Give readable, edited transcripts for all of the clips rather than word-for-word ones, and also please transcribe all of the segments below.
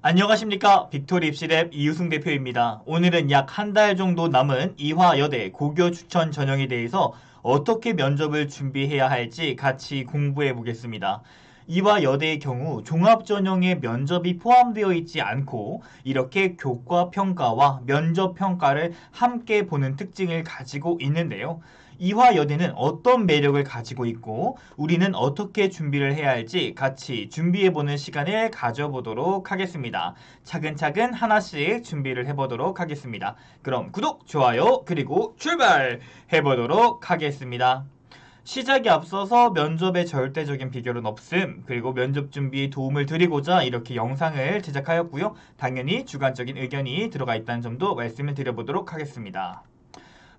안녕하십니까. 빅토리 입시랩 이유승 대표입니다. 오늘은 약 한 달 정도 남은 이화여대 고교 추천 전형에 대해서 어떻게 면접을 준비해야 할지 같이 공부해 보겠습니다. 이화여대의 경우 종합전형에 면접이 포함되어 있지 않고 이렇게 교과평가와 면접평가를 함께 보는 특징을 가지고 있는데요. 이화여대는 어떤 매력을 가지고 있고 우리는 어떻게 준비를 해야 할지 같이 준비해보는 시간을 가져보도록 하겠습니다. 차근차근 하나씩 준비를 해보도록 하겠습니다. 그럼 구독, 좋아요, 그리고 출발해보도록 하겠습니다. 시작에 앞서서 면접의 절대적인 비결은 없음, 그리고 면접 준비에 도움을 드리고자 이렇게 영상을 제작하였고요. 당연히 주관적인 의견이 들어가 있다는 점도 말씀을 드려보도록 하겠습니다.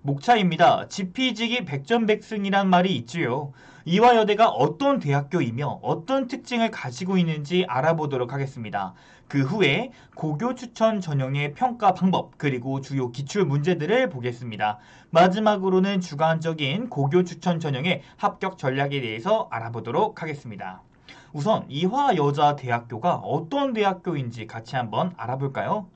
목차입니다. 지피지기 백전백승이란 말이 있지요. 이화여대가 어떤 대학교이며 어떤 특징을 가지고 있는지 알아보도록 하겠습니다. 그 후에 고교 추천 전형의 평가 방법 그리고 주요 기출 문제들을 보겠습니다. 마지막으로는 주관적인 고교 추천 전형의 합격 전략에 대해서 알아보도록 하겠습니다. 우선 이화여자대학교가 어떤 대학교인지 같이 한번 알아볼까요?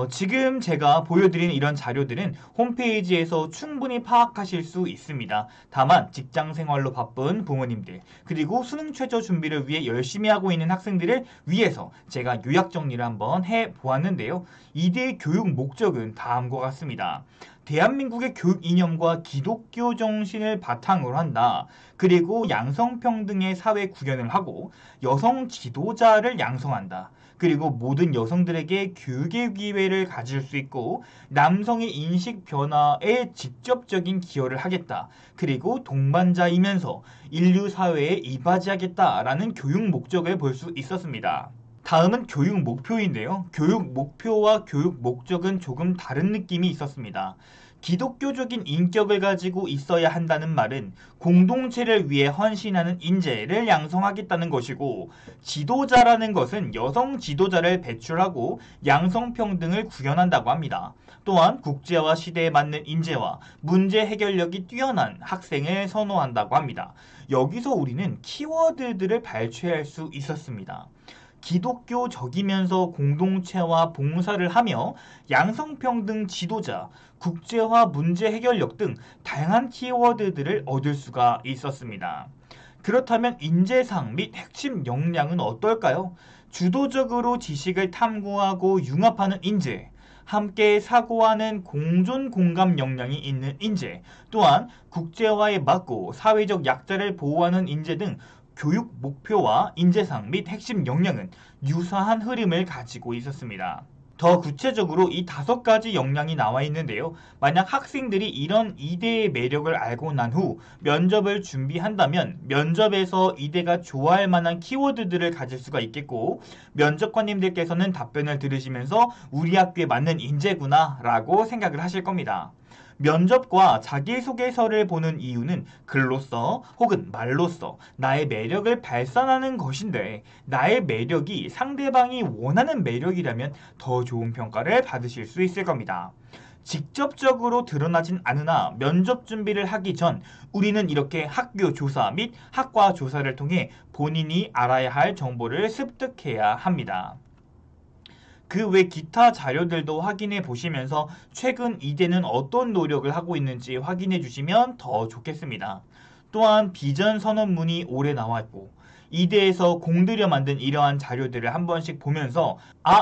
지금 제가 보여드리는 이런 자료들은 홈페이지에서 충분히 파악하실 수 있습니다. 다만 직장 생활로 바쁜 부모님들 그리고 수능 최저 준비를 위해 열심히 하고 있는 학생들을 위해서 제가 요약 정리를 한번 해보았는데요. 이대의 교육 목적은 다음과 같습니다. 대한민국의 교육 이념과 기독교 정신을 바탕으로 한다. 그리고 양성평등의 사회 구현을 하고 여성 지도자를 양성한다. 그리고 모든 여성들에게 교육의 기회를 가질 수 있고 남성의 인식 변화에 직접적인 기여를 하겠다. 그리고 동반자이면서 인류 사회에 이바지하겠다라는 교육 목적을 볼 수 있었습니다. 다음은 교육 목표인데요. 교육 목표와 교육 목적은 조금 다른 느낌이 있었습니다. 기독교적인 인격을 가지고 있어야 한다는 말은 공동체를 위해 헌신하는 인재를 양성하겠다는 것이고, 지도자라는 것은 여성 지도자를 배출하고 양성평등을 구현한다고 합니다. 또한 국제와 시대에 맞는 인재와 문제 해결력이 뛰어난 학생을 선호한다고 합니다. 여기서 우리는 키워드들을 발췌할 수 있었습니다. 기독교적이면서 공동체와 봉사를 하며 양성평등 지도자, 국제화 문제 해결력 등 다양한 키워드들을 얻을 수가 있었습니다. 그렇다면 인재상 및 핵심 역량은 어떨까요? 주도적으로 지식을 탐구하고 융합하는 인재, 함께 사고하는 공존 공감 역량이 있는 인재, 또한 국제화에 맞고 사회적 약자를 보호하는 인재 등 교육 목표와 인재상 및 핵심 역량은 유사한 흐름을 가지고 있었습니다. 더 구체적으로 이 5가지 역량이 나와 있는데요. 만약 학생들이 이런 이대의 매력을 알고 난 후 면접을 준비한다면 면접에서 이대가 좋아할 만한 키워드들을 가질 수가 있겠고, 면접관님들께서는 답변을 들으시면서 우리 학교에 맞는 인재구나 라고 생각을 하실 겁니다. 면접과 자기소개서를 보는 이유는 글로써 혹은 말로써 나의 매력을 발산하는 것인데, 나의 매력이 상대방이 원하는 매력이라면 더 좋은 평가를 받으실 수 있을 겁니다. 직접적으로 드러나진 않으나 면접 준비를 하기 전 우리는 이렇게 학교 조사 및 학과 조사를 통해 본인이 알아야 할 정보를 습득해야 합니다. 그 외 기타 자료들도 확인해 보시면서 최근 이대는 어떤 노력을 하고 있는지 확인해 주시면 더 좋겠습니다. 또한 비전 선언문이 올해 나왔고 이대에서 공들여 만든 이러한 자료들을 한 번씩 보면서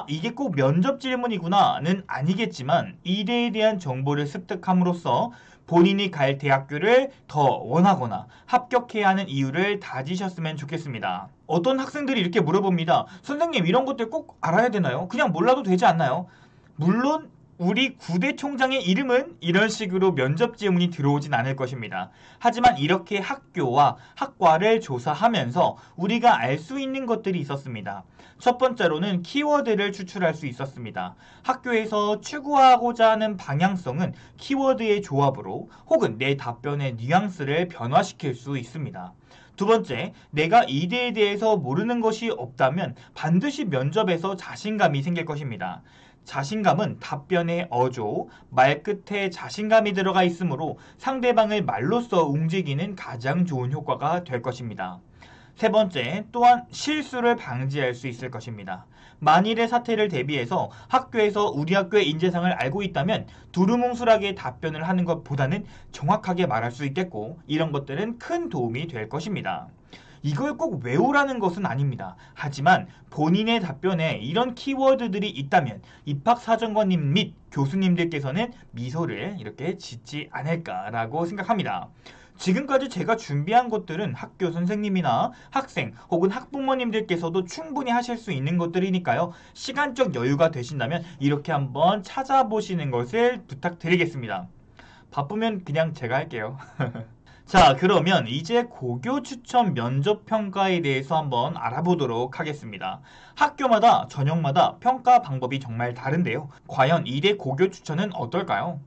이게 꼭 면접 질문이구나는 아니겠지만 이대에 대한 정보를 습득함으로써 본인이 갈 대학교를 더 원하거나 합격해야 하는 이유를 다지셨으면 좋겠습니다. 어떤 학생들이 이렇게 물어봅니다. 선생님, 이런 것들 꼭 알아야 되나요? 그냥 몰라도 되지 않나요? 물론 우리 구대 총장의 이름은 이런 식으로 면접 질문이 들어오진 않을 것입니다. 하지만 이렇게 학교와 학과를 조사하면서 우리가 알 수 있는 것들이 있었습니다. 첫 번째로는 키워드를 추출할 수 있었습니다. 학교에서 추구하고자 하는 방향성은 키워드의 조합으로 혹은 내 답변의 뉘앙스를 변화시킬 수 있습니다. 두 번째, 내가 이대에 대해서 모르는 것이 없다면 반드시 면접에서 자신감이 생길 것입니다. 자신감은 답변의 어조, 말끝에 자신감이 들어가 있으므로 상대방을 말로써 움직이는 가장 좋은 효과가 될 것입니다. 세 번째, 또한 실수를 방지할 수 있을 것입니다. 만일의 사태를 대비해서 학교에서 우리 학교의 인재상을 알고 있다면 두루뭉술하게 답변을 하는 것보다는 정확하게 말할 수 있겠고, 이런 것들은 큰 도움이 될 것입니다. 이걸 꼭 외우라는 것은 아닙니다. 하지만 본인의 답변에 이런 키워드들이 있다면 입학사정관님 및 교수님들께서는 미소를 이렇게 짓지 않을까라고 생각합니다. 지금까지 제가 준비한 것들은 학교 선생님이나 학생 혹은 학부모님들께서도 충분히 하실 수 있는 것들이니까요. 시간적 여유가 되신다면 이렇게 한번 찾아보시는 것을 부탁드리겠습니다. 바쁘면 그냥 제가 할게요. 자, 그러면 이제 고교 추천 면접 평가에 대해서 한번 알아보도록 하겠습니다. 학교마다 전형마다 평가 방법이 정말 다른데요. 과연 이대 고교 추천은 어떨까요?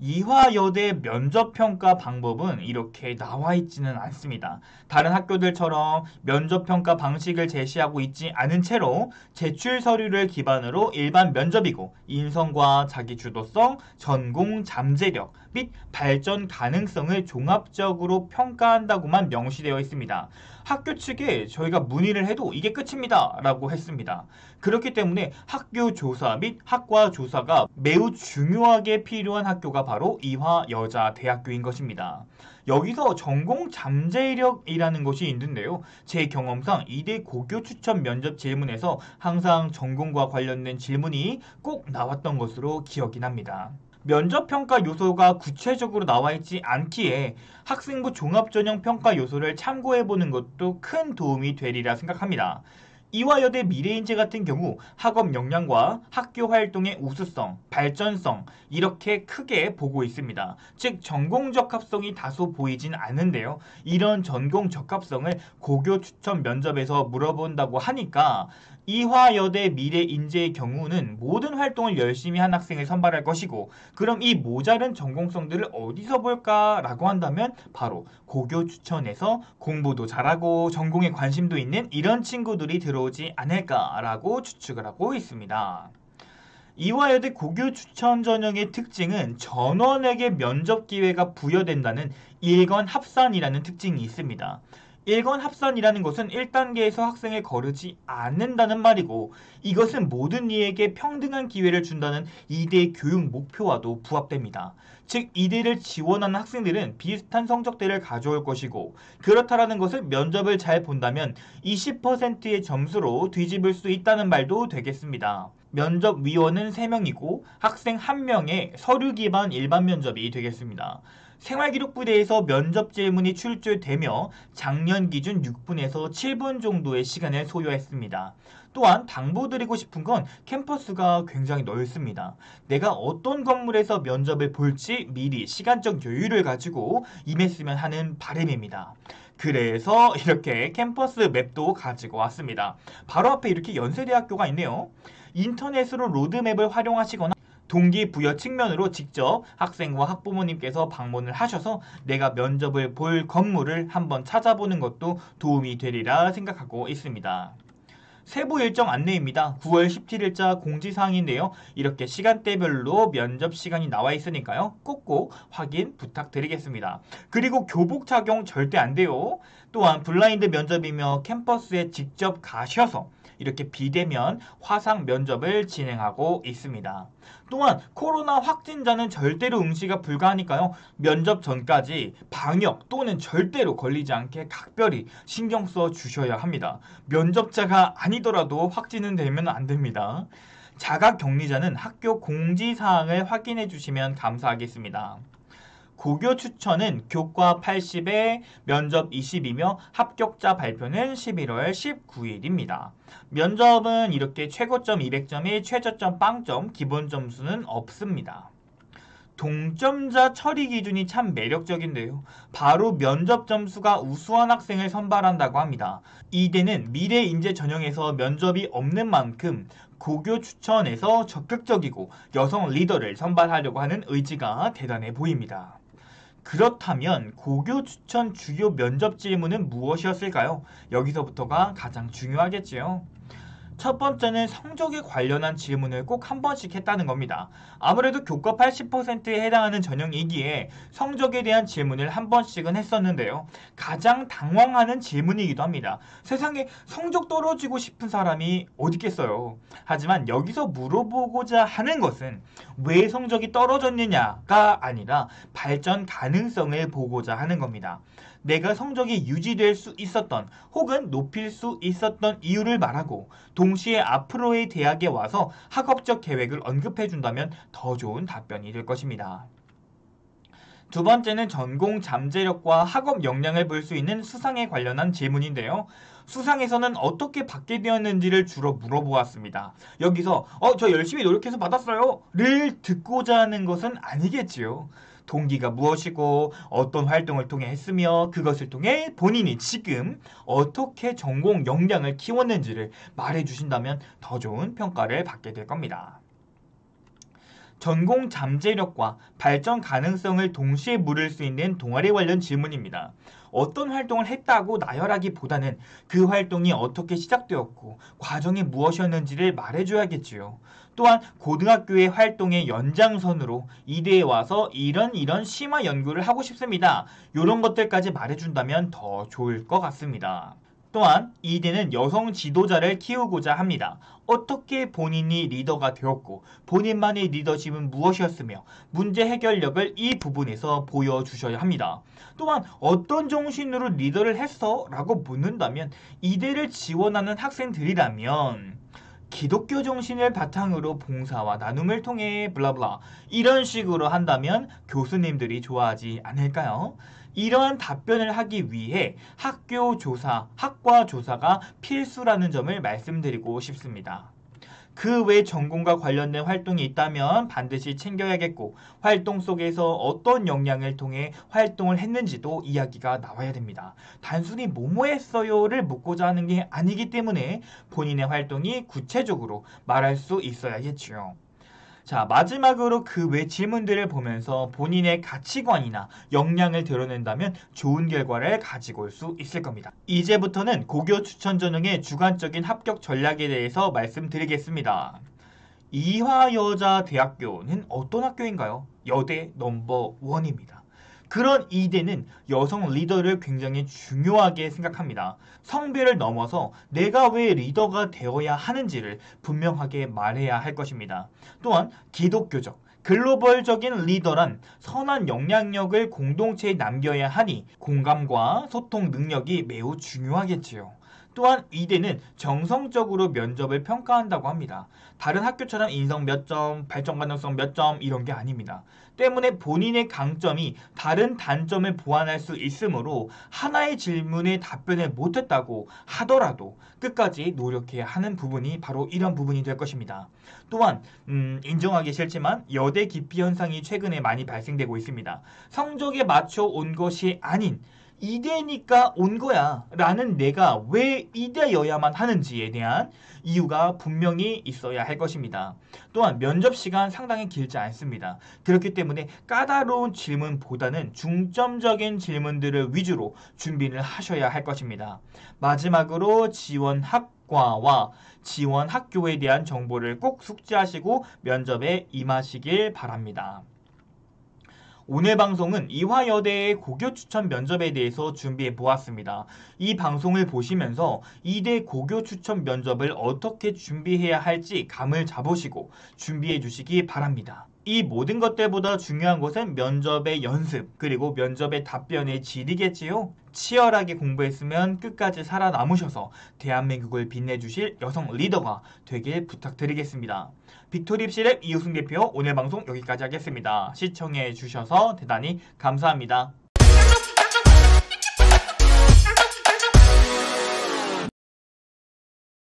이화여대 면접평가 방법은 이렇게 나와 있지는 않습니다. 다른 학교들처럼 면접평가 방식을 제시하고 있지 않은 채로 제출 서류를 기반으로 일반 면접이고, 인성과 자기주도성, 전공 잠재력 및 발전 가능성을 종합적으로 평가한다고만 명시되어 있습니다. 학교 측에 저희가 문의를 해도 이게 끝입니다 라고 했습니다. 그렇기 때문에 학교 조사 및 학과 조사가 매우 중요하게 필요한 학교가 바로 이화여자대학교인 것입니다. 여기서 전공 잠재력이라는 것이 있는데요. 제 경험상 이대 고교 추천 면접 질문에서 항상 전공과 관련된 질문이 꼭 나왔던 것으로 기억이 납니다. 면접평가 요소가 구체적으로 나와 있지 않기에 학생부 종합전형 평가 요소를 참고해보는 것도 큰 도움이 되리라 생각합니다. 이화여대 미래인재 같은 경우 학업 역량과 학교 활동의 우수성, 발전성 이렇게 크게 보고 있습니다. 즉 전공 적합성이 다소 보이진 않은데요. 이런 전공 적합성을 고교 추천 면접에서 물어본다고 하니까 이화여대 미래인재의 경우는 모든 활동을 열심히 한 학생을 선발할 것이고, 그럼 이 모자른 전공성들을 어디서 볼까라고 한다면 바로 고교 추천에서 공부도 잘하고 전공에 관심도 있는 이런 친구들이 들어오지 않을까라고 추측을 하고 있습니다. 이화여대 고교 추천 전형의 특징은 전원에게 면접 기회가 부여된다는 일건 합산이라는 특징이 있습니다. 일건 합산이라는 것은 1단계에서 학생을 거르지 않는다는 말이고, 이것은 모든 이에게 평등한 기회를 준다는 이대 교육 목표와도 부합됩니다. 즉 이대를 지원하는 학생들은 비슷한 성적대를 가져올 것이고, 그렇다라는 것을 면접을 잘 본다면 20%의 점수로 뒤집을 수 있다는 말도 되겠습니다. 면접위원은 3명이고 학생 1명의 서류 기반 일반 면접이 되겠습니다. 생활기록부대에서 면접 질문이 출제되며 작년 기준 6분에서 7분 정도의 시간을 소요했습니다. 또한 당부드리고 싶은 건 캠퍼스가 굉장히 넓습니다. 내가 어떤 건물에서 면접을 볼지 미리 시간적 여유를 가지고 임했으면 하는 바람입니다. 그래서 이렇게 캠퍼스 맵도 가지고 왔습니다. 바로 앞에 이렇게 연세대학교가 있네요. 인터넷으로 로드맵을 활용하시거나 동기부여 측면으로 직접 학생과 학부모님께서 방문을 하셔서 내가 면접을 볼 건물을 한번 찾아보는 것도 도움이 되리라 생각하고 있습니다. 세부 일정 안내입니다. 9월 17일자 공지사항인데요. 이렇게 시간대별로 면접 시간이 나와 있으니까요. 꼭꼭 확인 부탁드리겠습니다. 그리고 교복 착용 절대 안 돼요. 또한 블라인드 면접이며 캠퍼스에 직접 가셔서 이렇게 비대면 화상 면접을 진행하고 있습니다. 또한 코로나 확진자는 절대로 응시가 불가하니까요. 면접 전까지 방역 또는 절대로 걸리지 않게 각별히 신경 써 주셔야 합니다. 면접자가 아니더라도 확진은 되면 안 됩니다. 자가격리자는 학교 공지사항을 확인해 주시면 감사하겠습니다. 고교 추천은 교과 80에 면접 20이며 합격자 발표는 11월 19일입니다. 면접은 이렇게 최고점 200점에 최저점 0점, 기본 점수는 없습니다. 동점자 처리 기준이 참 매력적인데요. 바로 면접 점수가 우수한 학생을 선발한다고 합니다. 이대는 미래인재 전형에서 면접이 없는 만큼 고교 추천에서 적극적이고 여성 리더를 선발하려고 하는 의지가 대단해 보입니다. 그렇다면 고교 추천 주요 면접 질문은 무엇이었을까요? 여기서부터가 가장 중요하겠지요. 첫 번째는 성적에 관련한 질문을 꼭 한 번씩 했다는 겁니다. 아무래도 교과 80%에 해당하는 전형이기에 성적에 대한 질문을 한 번씩은 했었는데요. 가장 당황하는 질문이기도 합니다. 세상에 성적 떨어지고 싶은 사람이 어디 있겠어요. 하지만 여기서 물어보고자 하는 것은 왜 성적이 떨어졌느냐가 아니라 발전 가능성을 보고자 하는 겁니다. 내가 성적이 유지될 수 있었던 혹은 높일 수 있었던 이유를 말하고 동시에 앞으로의 대학에 와서 학업적 계획을 언급해 준다면 더 좋은 답변이 될 것입니다. 두 번째는 전공 잠재력과 학업 역량을 볼 수 있는 수상에 관련한 질문인데요. 수상에서는 어떻게 받게 되었는지를 주로 물어보았습니다. 여기서 저 열심히 노력해서 받았어요 를 듣고자 하는 것은 아니겠지요. 동기가 무엇이고 어떤 활동을 통해 했으며 그것을 통해 본인이 지금 어떻게 전공 역량을 키웠는지를 말해주신다면 더 좋은 평가를 받게 될 겁니다. 전공 잠재력과 발전 가능성을 동시에 물을 수 있는 동아리 관련 질문입니다. 어떤 활동을 했다고 나열하기보다는 그 활동이 어떻게 시작되었고 과정이 무엇이었는지를 말해줘야겠지요. 또한 고등학교의 활동의 연장선으로 이대에 와서 이런 심화 연구를 하고 싶습니다. 이런 것들까지 말해준다면 더 좋을 것 같습니다. 또한 이대는 여성 지도자를 키우고자 합니다. 어떻게 본인이 리더가 되었고 본인만의 리더십은 무엇이었으며 문제 해결력을 이 부분에서 보여주셔야 합니다. 또한 어떤 정신으로 리더를 했어? 라고 묻는다면 이대를 지원하는 학생들이라면 기독교 정신을 바탕으로 봉사와 나눔을 통해 블라블라 이런 식으로 한다면 교수님들이 좋아하지 않을까요? 이러한 답변을 하기 위해 학교 조사, 학과 조사가 필수라는 점을 말씀드리고 싶습니다. 그 외 전공과 관련된 활동이 있다면 반드시 챙겨야겠고 활동 속에서 어떤 역량을 통해 활동을 했는지도 이야기가 나와야 됩니다. 단순히 뭐뭐 했어요를 묻고자 하는 게 아니기 때문에 본인의 활동이 구체적으로 말할 수 있어야겠죠. 자, 마지막으로 그 외 질문들을 보면서 본인의 가치관이나 역량을 드러낸다면 좋은 결과를 가지고 올 수 있을 겁니다. 이제부터는 고교 추천 전형의 주관적인 합격 전략에 대해서 말씀드리겠습니다. 이화여자대학교는 어떤 학교인가요? 여대 넘버 원입니다. 그런 이대는 여성 리더를 굉장히 중요하게 생각합니다. 성별을 넘어서 내가 왜 리더가 되어야 하는지를 분명하게 말해야 할 것입니다. 또한 기독교적, 글로벌적인 리더란 선한 영향력을 공동체에 남겨야 하니 공감과 소통 능력이 매우 중요하겠지요. 또한 이대는 정성적으로 면접을 평가한다고 합니다. 다른 학교처럼 인성 몇 점, 발전 가능성 몇 점 이런 게 아닙니다. 때문에 본인의 강점이 다른 단점을 보완할 수 있으므로 하나의 질문에 답변을 못했다고 하더라도 끝까지 노력해야 하는 부분이 바로 이런 부분이 될 것입니다. 또한 인정하기 싫지만 여대 기피 현상이 최근에 많이 발생되고 있습니다. 성적에 맞춰 온 것이 아닌 이대니까 온 거야 라는 내가 왜 이대여야만 하는지에 대한 이유가 분명히 있어야 할 것입니다. 또한 면접 시간 상당히 길지 않습니다. 그렇기 때문에 까다로운 질문보다는 중점적인 질문들을 위주로 준비를 하셔야 할 것입니다. 마지막으로 지원 학과와 지원 학교에 대한 정보를 꼭 숙지하시고 면접에 임하시길 바랍니다. 오늘 방송은 이화여대의 고교 추천 면접에 대해서 준비해 보았습니다. 이 방송을 보시면서 이대 고교 추천 면접을 어떻게 준비해야 할지 감을 잡으시고 준비해 주시기 바랍니다. 이 모든 것들보다 중요한 것은 면접의 연습 그리고 면접의 답변의 질이겠지요. 치열하게 공부했으면 끝까지 살아남으셔서 대한민국을 빛내주실 여성 리더가 되길 부탁드리겠습니다. 빅토리입시랩 이우승 대표 오늘 방송 여기까지 하겠습니다. 시청해 주셔서 대단히 감사합니다.